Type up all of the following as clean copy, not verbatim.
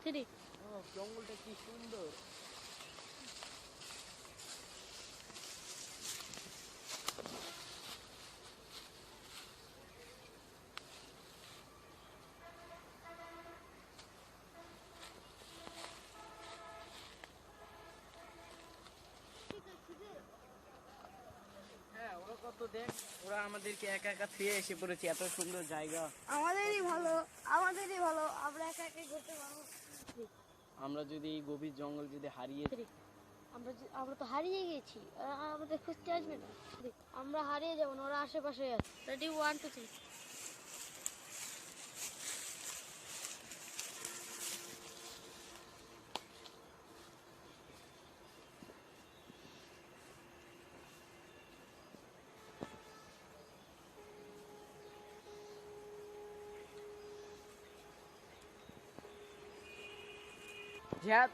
জঙ্গলটা কি সুন্দর। হ্যাঁ, ওরা কত দেখ, ওরা আমাদেরকে একা একা ছুঁয়ে এসে পড়েছে, এত সুন্দর জায়গা। আমাদেরই ভালো, আমরা একা একা ঘুরতে পারবো। আমরা যদি এই গভীর জঙ্গল যদি হারিয়ে, আমরা তো হারিয়ে গেছি, আমাদের খুঁজতে আসবে না। আমরা হারিয়ে যাবো না, ওরা আশেপাশে আছে। রেডি, 1 2 3। জিহাদ,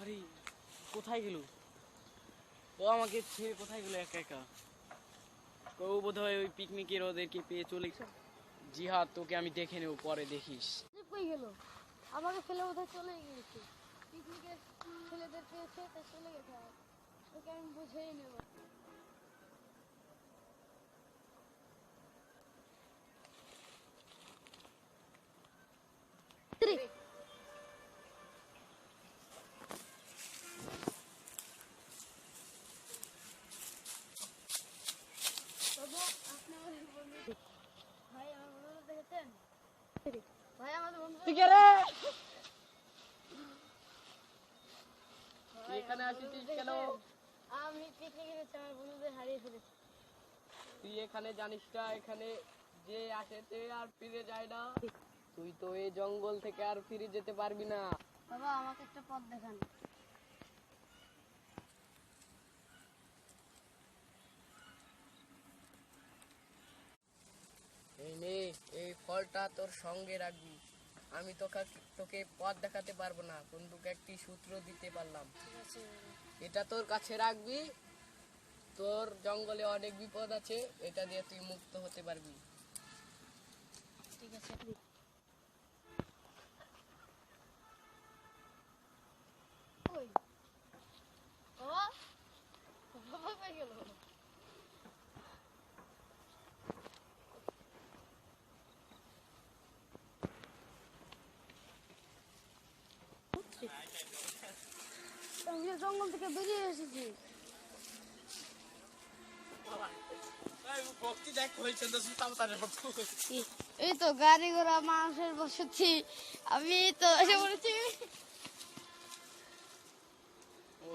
আরে কোথায় গেল ও? আমাকে ছেড়ে কোথায় গেল একা একা? ও বোধহয় ওই পিকনিকের ওদেরকে পেয়ে চলে। জিহাদ, তোকে আমি দেখে নেব, পরে দেখিস। কই গেল? আমাকে ফেলে বোধহয় চলে গিয়েছে। পিকনিকের ছেলেদের পেয়েছে, তাই চলে গেছে। তোকে আমি বুঝেই নেব। এখানে আসিস কেন? আমি পিকনিকে গেছি, আমার বন্ধুদের হারিয়ে ফেলেছি। তুই এখানে জানিস না, এখানে যে আসে সে আর ফিরে যায় না। তুই তো এই জঙ্গল থেকে আর ফিরে যেতে পারবি না। বাবা, আমাকে একটা পথ দেখান। এই নে, এই ফলটা তোর সঙ্গে রাখবি। আমি তোকে পথ দেখাতে পারবো না, কিন্তু একটি সূত্র দিতে পারলাম। ঠিক আছে, এটা তোর কাছে রাখবি। তোর জঙ্গলে অনেক বিপদ আছে, এটা দিয়ে তুই মুক্ত হতে পারবি। ঠিক আছে। ওই বাবা, বাবা কই গেল? আমি জঙ্গল থেকে বেরিয়ে এসেছি। এই তো গাড়ি ঘোড়া মানুষের বসেছি, আমি তো এসে পড়েছি। ও